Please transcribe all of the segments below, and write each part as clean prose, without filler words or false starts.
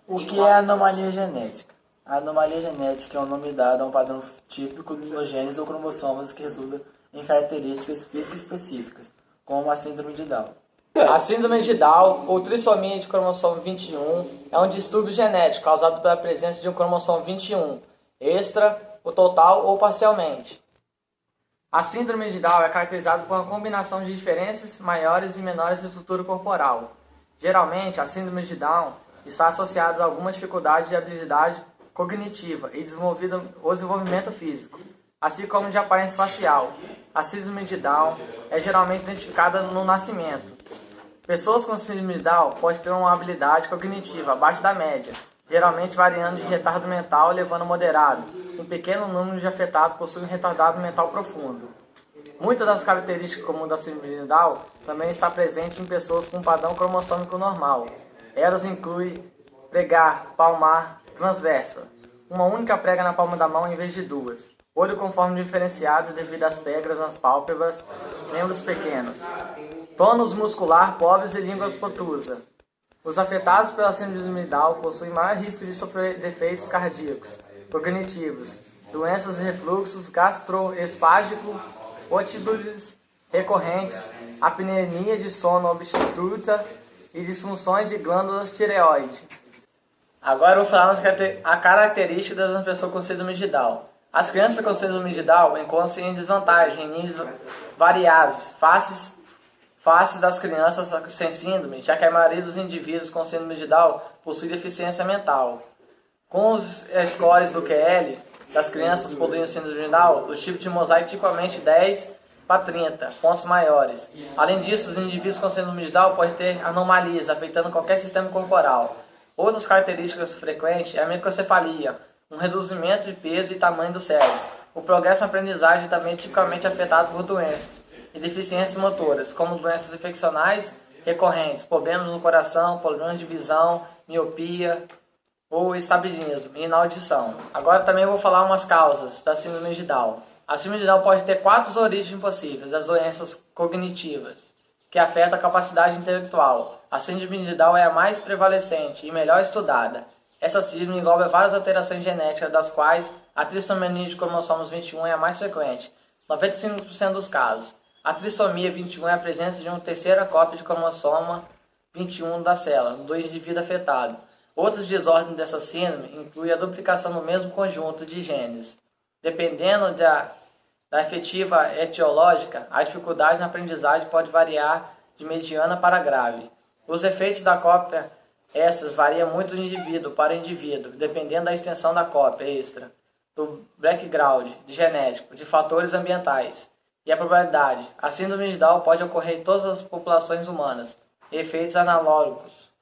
O que é anomalia genética? A anomalia genética é um nome dado a um padrão típico nos genes ou cromossomos que resulta em características físicas específicas, como a síndrome de Down. A síndrome de Down, ou trissomia de cromossomo 21, é um distúrbio genético causado pela presença de um cromossomo 21, extra, o total ou parcialmente. A síndrome de Down é caracterizada por uma combinação de diferenças maiores e menores de estrutura corporal. Geralmente, a síndrome de Down está associada a alguma dificuldade de habilidade cognitiva e desenvolvimento físico, assim como de aparência facial. A síndrome de Down é geralmente identificada no nascimento. Pessoas com síndrome de Down podem ter uma habilidade cognitiva abaixo da média, geralmente variando de retardo mental elevando a moderado. Um pequeno número de afetados possuem um retardado mental profundo. Muitas das características comuns da síndrome de Down também está presente em pessoas com padrão cromossômico normal. Elas incluem pregar, palmar, transversa, uma única prega na palma da mão em vez de duas, olho com forma diferenciada devido às pedras nas pálpebras, membros pequenos, tônus muscular pobres e língua protusa. Os afetados pela síndrome de Down possuem maior risco de sofrer defeitos cardíacos, cognitivos, doenças de refluxo gastroesfágico, otites recorrentes, apneia de sono obstruta e disfunções de glândulas tireoide. Agora eu vou falar a característica das pessoas com síndrome de Down. As crianças com síndrome de Down encontram-se em desvantagem em níveis variáveis, faces das crianças sem síndrome, já que a maioria dos indivíduos com síndrome de Down possui deficiência mental. Com os scores do QL das crianças possuindo síndrome de Down, o tipo de mosaico tipicamente 10/30, pontos maiores. Além disso, os indivíduos com síndrome de Down podem ter anomalias, afetando qualquer sistema corporal. Outras características frequentes é a microcefalia, um reduzimento de peso e tamanho do cérebro. O progresso na aprendizagem também é tipicamente afetado por doenças e deficiências motoras, como doenças infeccionais recorrentes, problemas no coração, problemas de visão, miopia ou estabilismo e na audição. Agora também vou falar umas causas da síndrome de Down. A síndrome de Down pode ter 4 origens possíveis: as doenças cognitivas, que afetam a capacidade intelectual. A síndrome de Down é a mais prevalecente e melhor estudada. Essa síndrome engloba várias alterações genéticas, das quais a trissomia de cromossomos 21 é a mais frequente, 95% dos casos. A trissomia 21 é a presença de uma terceira cópia de cromossomo 21 da célula, do indivíduo afetado. Outras desordens dessa síndrome incluem a duplicação no mesmo conjunto de genes. Dependendo da efetiva etiológica, a dificuldade na aprendizagem pode variar de mediana para grave. Os efeitos da cópia extras variam muito de indivíduo para indivíduo, dependendo da extensão da cópia extra, do background genético, de fatores ambientais e a probabilidade. A síndrome de Down pode ocorrer em todas as populações humanas. Efeitos analógicos.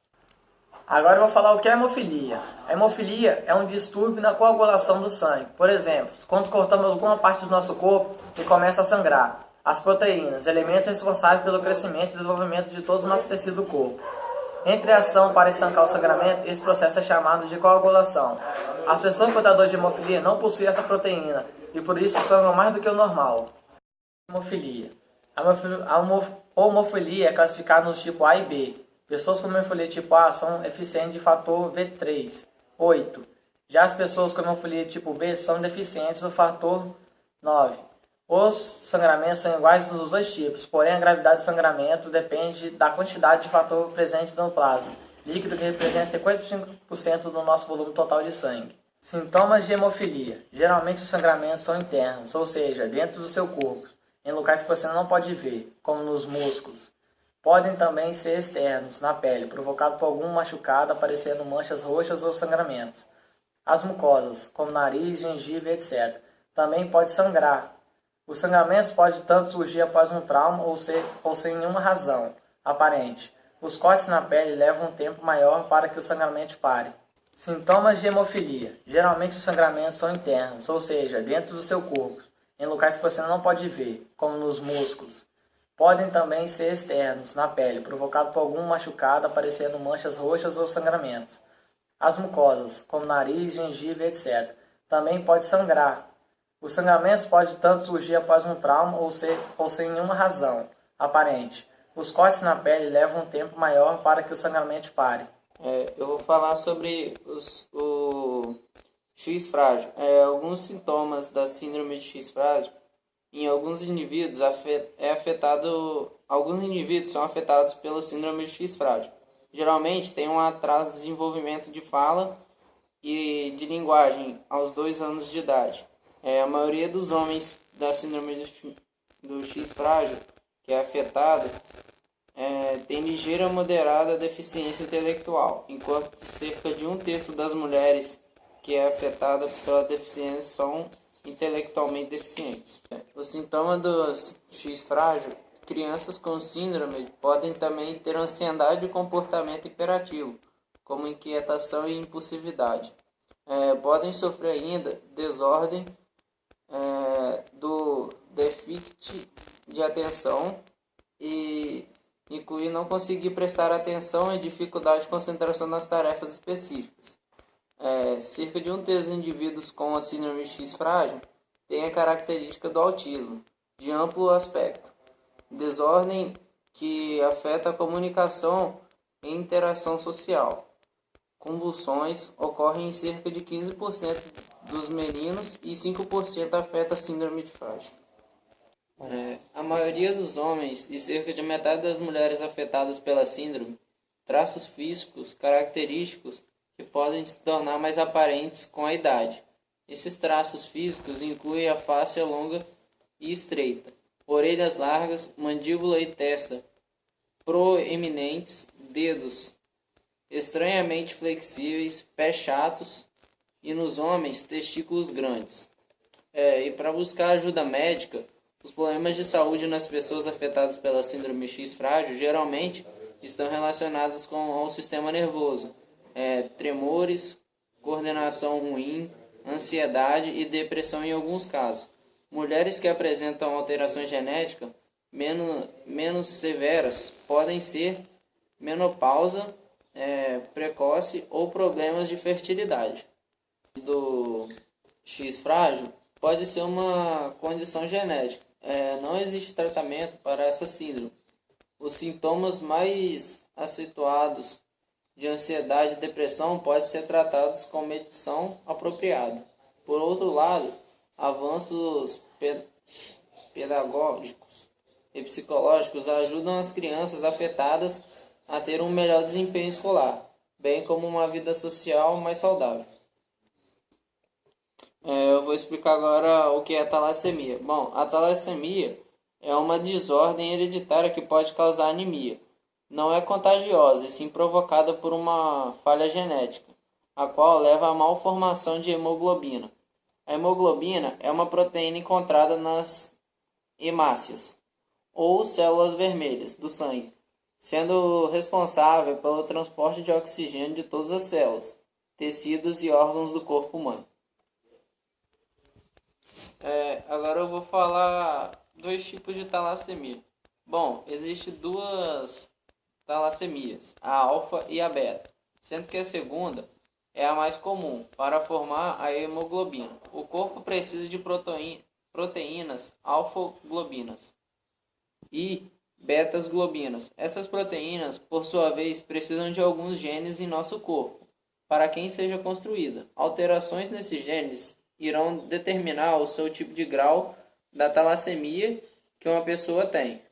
Agora eu vou falar o que é hemofilia. A hemofilia é um distúrbio na coagulação do sangue. Por exemplo, quando cortamos alguma parte do nosso corpo e começa a sangrar. As proteínas, elementos responsáveis pelo crescimento e desenvolvimento de todo o nosso tecido do corpo. Entre a ação para estancar o sangramento, esse processo é chamado de coagulação. As pessoas portadoras de hemofilia não possuem essa proteína e por isso sangram mais do que o normal. Hemofilia. A hemofilia é classificada nos tipos A e B. Pessoas com hemofilia tipo A são deficientes de fator V3, 8. Já as pessoas com hemofilia tipo B são deficientes do fator 9. Os sangramentos são iguais nos dois tipos, porém a gravidade do sangramento depende da quantidade de fator presente no plasma líquido, que representa 55% do nosso volume total de sangue. Sintomas de hemofilia. Geralmente os sangramentos são internos, ou seja, dentro do seu corpo, em locais que você não pode ver, como nos músculos. Podem também ser externos, na pele, provocado por algum machucado, aparecendo manchas roxas ou sangramentos. As mucosas, como nariz, gengiva, etc. Também pode sangrar. Os sangramentos podem tanto surgir após um trauma ou sem nenhuma razão aparente. Os cortes na pele levam um tempo maior para que o sangramento pare. Sintomas de hemofilia. Geralmente os sangramentos são internos, ou seja, dentro do seu corpo, em locais que você não pode ver, como nos músculos. Podem também ser externos, na pele, provocado por algum machucado, aparecendo manchas roxas ou sangramentos. As mucosas, como nariz, gengiva, etc. Também pode sangrar. Os sangramentos podem tanto surgir após um trauma ou sem nenhuma razão aparente. Os cortes na pele levam um tempo maior para que o sangramento pare. Eu vou falar sobre o X frágil. Alguns sintomas da síndrome de X frágil, em alguns indivíduos alguns indivíduos são afetados pela síndrome de X frágil. Geralmente tem um atraso de desenvolvimento de fala e de linguagem aos 2 anos de idade. A maioria dos homens da síndrome do X frágil que é afetado tem ligeira ou moderada deficiência intelectual, enquanto cerca de 1/3 das mulheres que é afetada pela deficiência são intelectualmente deficientes. Os sintomas do X frágil, crianças com síndrome podem também ter ansiedade e comportamento hiperativo, como inquietação e impulsividade. Podem sofrer ainda desordem do déficit de atenção e incluir não conseguir prestar atenção e dificuldade de concentração nas tarefas específicas. Cerca de 1/3 dos indivíduos com a síndrome X frágil tem a característica do autismo, de amplo aspecto, desordem que afeta a comunicação e interação social. Convulsões ocorrem em cerca de 15% dos meninos e 5% afeta a síndrome de frágil. A maioria dos homens e cerca de metade das mulheres afetadas pela síndrome, traços físicos característicos que podem se tornar mais aparentes com a idade. Esses traços físicos incluem a face longa e estreita, orelhas largas, mandíbula e testa proeminentes, dedos estranhamente flexíveis, pés chatos e, nos homens, testículos grandes. E para buscar ajuda médica, os problemas de saúde nas pessoas afetadas pela síndrome X frágil geralmente estão relacionados com o sistema nervoso, tremores, coordenação ruim, ansiedade e depressão em alguns casos. Mulheres que apresentam alterações genéticas menos severas podem ser menopausa precoce ou problemas de fertilidade. Do X frágil pode ser uma condição genética. Não existe tratamento para essa síndrome. Os sintomas mais acentuados de ansiedade e depressão podem ser tratados com medicação apropriada. Por outro lado, avanços pedagógicos e psicológicos ajudam as crianças afetadas a ter um melhor desempenho escolar, bem como uma vida social mais saudável. Eu vou explicar agora o que é a talassemia. Bom, a talassemia é uma desordem hereditária que pode causar anemia. Não é contagiosa, e sim provocada por uma falha genética, a qual leva à malformação de hemoglobina. A hemoglobina é uma proteína encontrada nas hemácias, ou células vermelhas, do sangue, sendo responsável pelo transporte de oxigênio de todas as células, tecidos e órgãos do corpo humano. Agora eu vou falar 2 tipos de talassemia. Bom, existem 2 talassemias, a alfa e a beta, sendo que a segunda é a mais comum para formar a hemoglobina. O corpo precisa de proteínas alfa-globinas e betas-globinas. Essas proteínas, por sua vez, precisam de alguns genes em nosso corpo para que seja construída. Alterações nesses genes irão determinar o seu tipo de grau da talassemia que uma pessoa tem.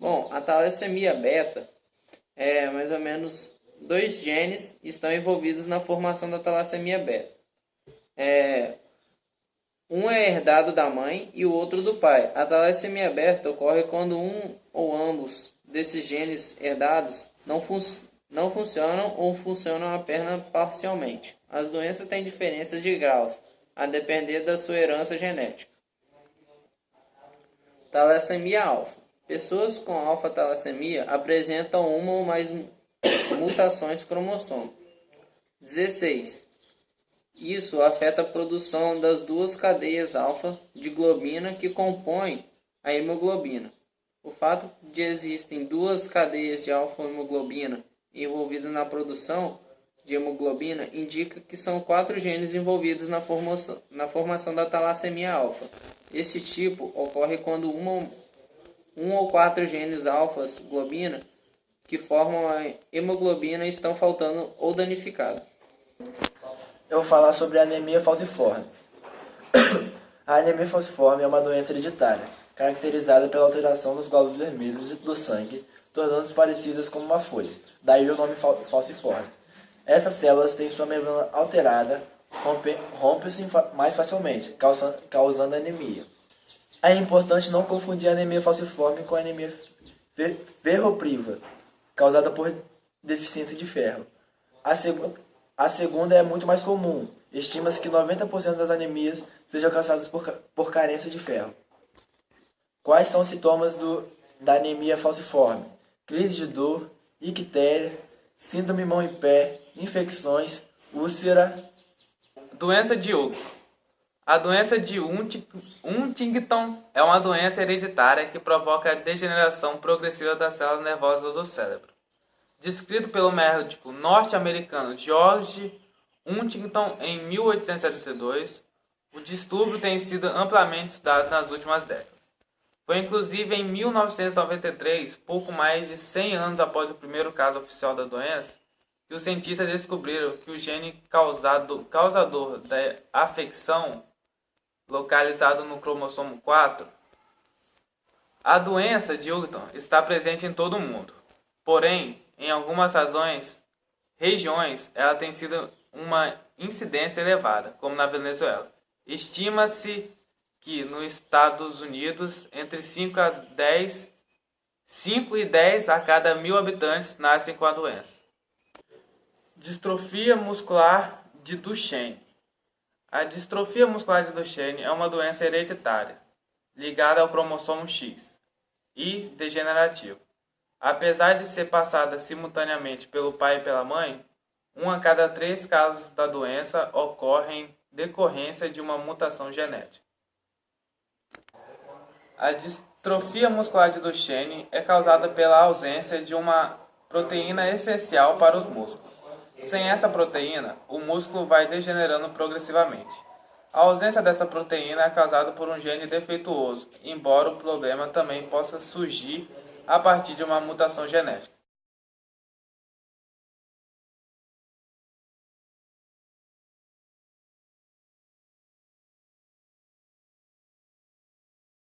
Bom, a talassemia beta mais ou menos 2 genes estão envolvidos na formação da talassemia beta. Um é herdado da mãe e o outro do pai. A talassemia beta ocorre quando um ou ambos desses genes herdados não funcionam ou funcionam apenas parcialmente. As doenças têm diferenças de graus, a depender da sua herança genética. Talassemia alfa. Pessoas com alfa-talassemia apresentam uma ou mais mutações cromossomo 16. Isso afeta a produção das 2 cadeias alfa de globina que compõem a hemoglobina. O fato de existem 2 cadeias de alfa-hemoglobina envolvidas na produção de hemoglobina indica que são 4 genes envolvidos na formação da talassemia alfa. Esse tipo ocorre quando um ou 4 genes alfa-globina que formam a hemoglobina estão faltando ou danificados. Eu vou falar sobre a anemia falciforme. A anemia falciforme é uma doença hereditária, caracterizada pela alteração dos glóbulos vermelhos do sangue, tornando-os parecidos com uma foice, daí o nome falciforme. Essas células têm sua membrana alterada, rompe-se mais facilmente, causando anemia. É importante não confundir a anemia falciforme com a anemia ferropriva, causada por deficiência de ferro. A segunda é muito mais comum. Estima-se que 90% das anemias sejam causadas por carência de ferro. Quais são os sintomas da anemia falciforme? Crise de dor, ictéria, síndrome mão e pé, infecções, úlcera. Doença de Hugo. A doença de Huntington é uma doença hereditária que provoca a degeneração progressiva das células nervosas do cérebro. Descrito pelo médico norte-americano George Huntington em 1872, o distúrbio tem sido amplamente estudado nas últimas décadas. Foi inclusive em 1993, pouco mais de 100 anos após o primeiro caso oficial da doença, que os cientistas descobriram que o gene causador da afecção, localizado no cromossomo 4, a doença de Huntington está presente em todo o mundo. Porém, em algumas regiões, ela tem sido uma incidência elevada, como na Venezuela. Estima-se que nos Estados Unidos, entre 5 e 10 a cada 1.000 habitantes nascem com a doença. Distrofia muscular de Duchenne. A distrofia muscular de Duchenne é uma doença hereditária, ligada ao cromossomo X e degenerativa. Apesar de ser passada simultaneamente pelo pai e pela mãe, 1 a cada 3 casos da doença ocorrem em decorrência de uma mutação genética. A distrofia muscular de Duchenne é causada pela ausência de uma proteína essencial para os músculos. Sem essa proteína, o músculo vai degenerando progressivamente. A ausência dessa proteína é causada por um gene defeituoso, embora o problema também possa surgir a partir de uma mutação genética.